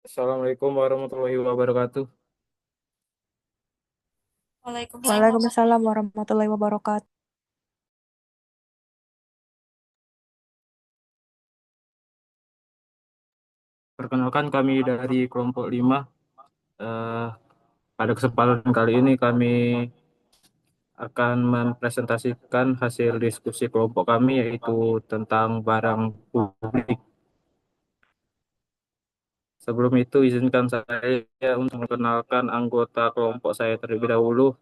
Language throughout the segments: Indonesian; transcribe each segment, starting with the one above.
Assalamualaikum warahmatullahi wabarakatuh. Waalaikumsalam. Waalaikumsalam warahmatullahi wabarakatuh. Perkenalkan kami dari kelompok 5. Eh, Pada kesempatan kali ini kami akan mempresentasikan hasil diskusi kelompok kami yaitu tentang barang publik. Sebelum itu izinkan saya untuk memperkenalkan anggota kelompok saya terlebih dahulu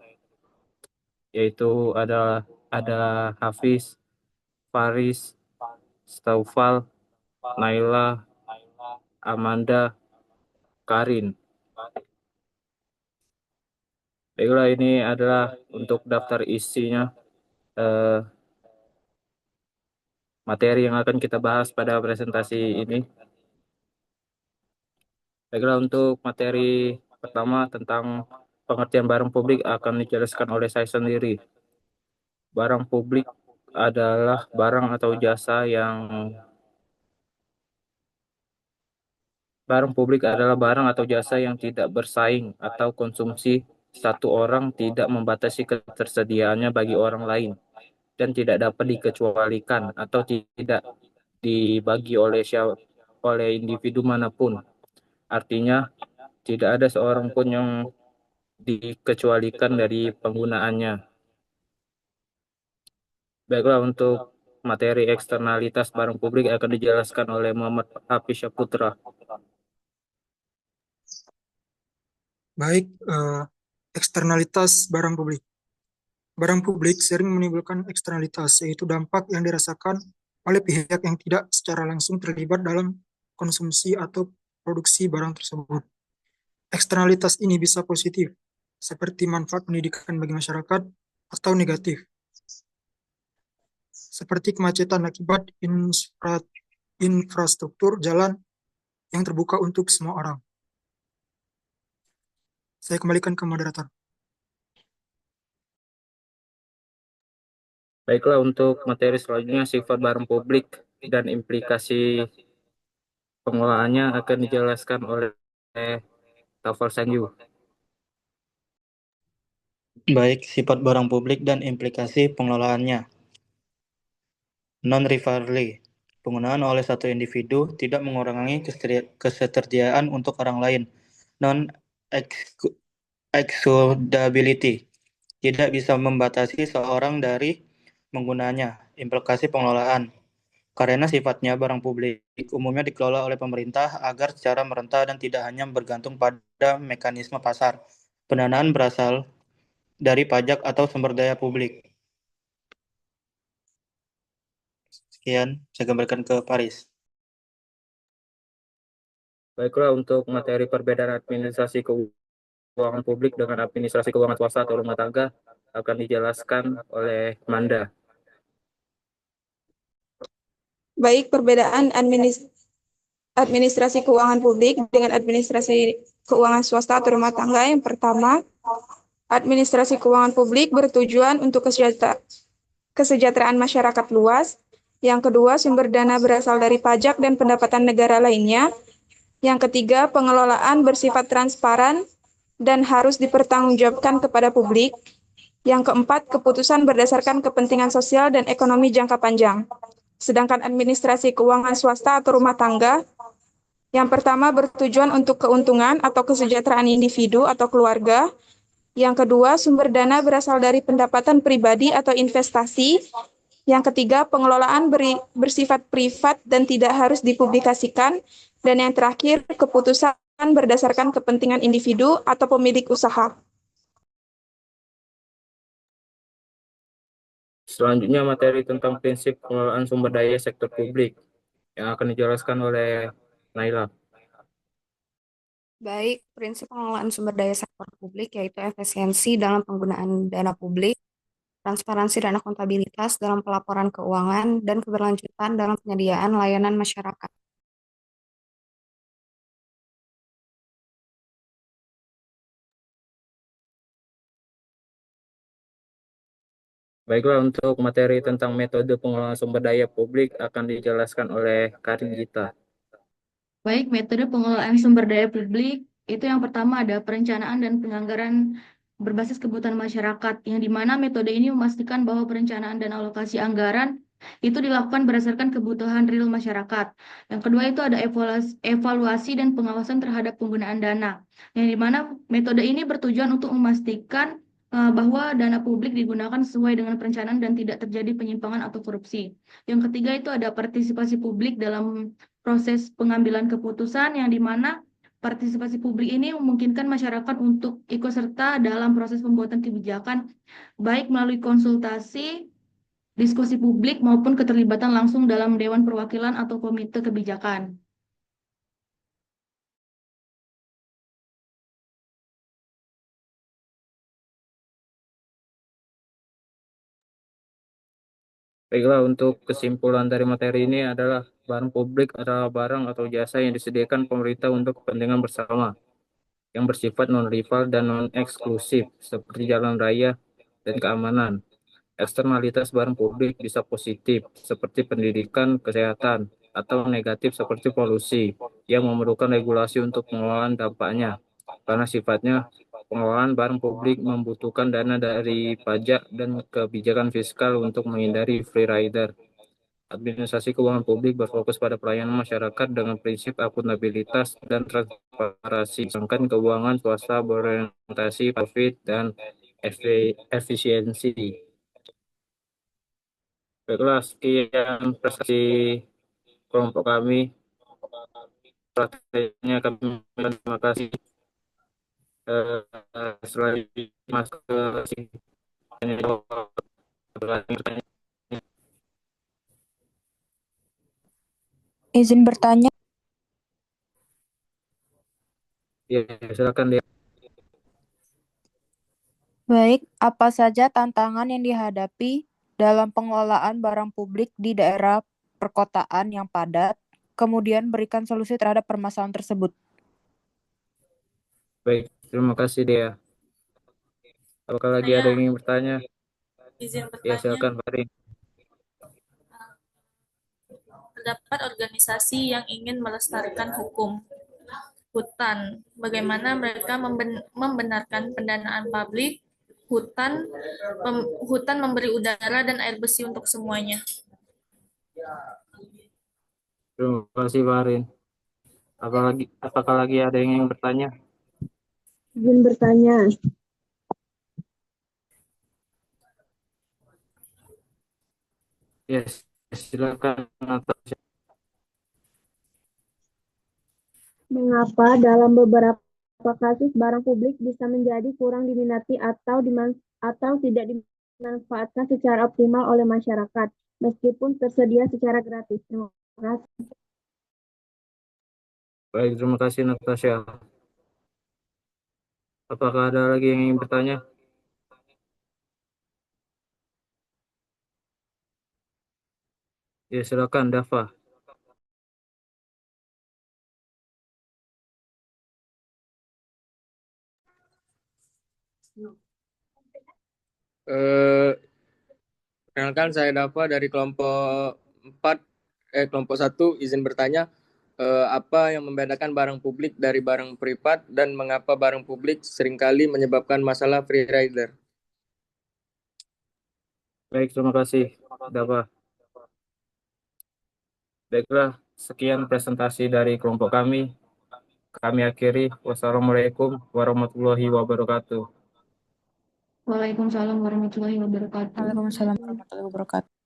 yaitu ada Hafiz, Faris, Staufal, Naila, Amanda, Karin. Baiklah, ini adalah untuk daftar isinya, eh, materi yang akan kita bahas pada presentasi ini. Baiklah, untuk materi pertama tentang pengertian barang publik akan dijelaskan oleh saya sendiri. Barang publik adalah barang publik adalah barang atau jasa yang tidak bersaing atau konsumsi satu orang tidak membatasi ketersediaannya bagi orang lain dan tidak dapat dikecualikan atau tidak dibagi oleh individu manapun. Artinya, tidak ada seorang pun yang dikecualikan dari penggunaannya. Baiklah, untuk materi eksternalitas barang publik akan dijelaskan oleh Muhammad Hafiz Syaputra. Baik, eksternalitas barang publik. Barang publik sering menimbulkan eksternalitas, yaitu dampak yang dirasakan oleh pihak yang tidak secara langsung terlibat dalam konsumsi atau produksi barang tersebut. Eksternalitas ini bisa positif, seperti manfaat pendidikan bagi masyarakat, atau negatif, seperti kemacetan akibat infrastruktur jalan yang terbuka untuk semua orang. Saya kembalikan ke moderator. Baiklah, untuk materi selanjutnya sifat barang publik dan implikasi pengelolaannya akan dijelaskan oleh Tafal Sanju. Baik, sifat barang publik dan implikasi pengelolaannya. Non-rivalry. Penggunaan oleh satu individu tidak mengurangi ketersediaan untuk orang lain. Non-excludability. Tidak bisa membatasi seorang dari menggunanya. Implikasi pengelolaan. Karena sifatnya barang publik umumnya dikelola oleh pemerintah agar secara merentah dan tidak hanya bergantung pada mekanisme pasar. Pendanaan berasal dari pajak atau sumber daya publik. Sekian, saya gambarkan ke Paris. Baiklah, untuk materi perbedaan administrasi keuangan publik dengan administrasi keuangan swasta atau rumah tangga akan dijelaskan oleh Manda. Baik, perbedaan administrasi keuangan publik dengan administrasi keuangan swasta atau rumah tangga. Yang pertama, administrasi keuangan publik bertujuan untuk kesejahteraan masyarakat luas. Yang kedua, sumber dana berasal dari pajak dan pendapatan negara lainnya. Yang ketiga, pengelolaan bersifat transparan dan harus dipertanggungjawabkan kepada publik. Yang keempat, keputusan berdasarkan kepentingan sosial dan ekonomi jangka panjang. Sedangkan administrasi keuangan swasta atau rumah tangga, yang pertama bertujuan untuk keuntungan atau kesejahteraan individu atau keluarga. Yang kedua, sumber dana berasal dari pendapatan pribadi atau investasi. Yang ketiga, pengelolaan bersifat privat dan tidak harus dipublikasikan. Dan yang terakhir, keputusan berdasarkan kepentingan individu atau pemilik usaha. Selanjutnya materi tentang prinsip pengelolaan sumber daya sektor publik yang akan dijelaskan oleh Naila. Baik, prinsip pengelolaan sumber daya sektor publik yaitu efisiensi dalam penggunaan dana publik, transparansi dan akuntabilitas dalam pelaporan keuangan, dan keberlanjutan dalam penyediaan layanan masyarakat. Baiklah, untuk materi tentang metode pengelolaan sumber daya publik akan dijelaskan oleh Karin Gita. Baik, metode pengelolaan sumber daya publik itu yang pertama ada perencanaan dan penganggaran berbasis kebutuhan masyarakat, yang dimana metode ini memastikan bahwa perencanaan dan alokasi anggaran itu dilakukan berdasarkan kebutuhan real masyarakat. Yang kedua itu ada evaluasi dan pengawasan terhadap penggunaan dana, yang dimana metode ini bertujuan untuk memastikan bahwa dana publik digunakan sesuai dengan perencanaan dan tidak terjadi penyimpangan atau korupsi. Yang ketiga itu ada partisipasi publik dalam proses pengambilan keputusan, yang dimana partisipasi publik ini memungkinkan masyarakat untuk ikut serta dalam proses pembuatan kebijakan, baik melalui konsultasi, diskusi publik, maupun keterlibatan langsung dalam Dewan Perwakilan atau Komite Kebijakan. Baiklah, untuk kesimpulan dari materi ini adalah barang publik adalah barang atau jasa yang disediakan pemerintah untuk kepentingan bersama, yang bersifat non-rival dan non-eksklusif, seperti jalan raya dan keamanan. Eksternalitas barang publik bisa positif, seperti pendidikan, kesehatan, atau negatif seperti polusi, yang memerlukan regulasi untuk pengelolaan dampaknya. Karena sifatnya, pengelolaan barang publik membutuhkan dana dari pajak dan kebijakan fiskal untuk menghindari free rider. Administrasi keuangan publik berfokus pada pelayanan masyarakat dengan prinsip akuntabilitas dan transparansi, sedangkan keuangan swasta berorientasi profit dan efisiensi. Baiklah, sekian prestasi kelompok kami. Prakteknya kami terima kasih. Selanjutnya masuk ke tanya jawab. Izin bertanya. Ya, silakan dia. Baik, apa saja tantangan yang dihadapi dalam pengelolaan barang publik di daerah perkotaan yang padat, kemudian berikan solusi terhadap permasalahan tersebut? Baik, terima kasih dia. Apakah lagi ada yang ingin bertanya? Izin Ya, bertanya, silakan Farid. terdapat organisasi yang ingin melestarikan hukum hutan. Bagaimana mereka membenarkan pendanaan publik hutan, hutan memberi udara dan air bersih untuk semuanya. Terima kasih Farid. Apakah lagi ada yang ingin bertanya? Izin bertanya. Yes, silakan. Mengapa dalam beberapa kasus barang publik bisa menjadi kurang diminati atau tidak dimanfaatkan secara optimal oleh masyarakat, meskipun tersedia secara gratis? Terima kasih. Baik, terima kasih Natasha. Apakah ada lagi yang ingin bertanya? Ya, silakan Dava. Perkenalkan, saya Dava dari kelompok 1, izin bertanya, apa yang membedakan barang publik dari barang privat dan mengapa barang publik seringkali menyebabkan masalah free rider? Baik, terima kasih Dava. Baiklah, sekian presentasi dari kelompok kami. Kami akhiri. Wassalamualaikum warahmatullahi wabarakatuh. Waalaikumsalam warahmatullahi wabarakatuh. Waalaikumsalam warahmatullahi wabarakatuh.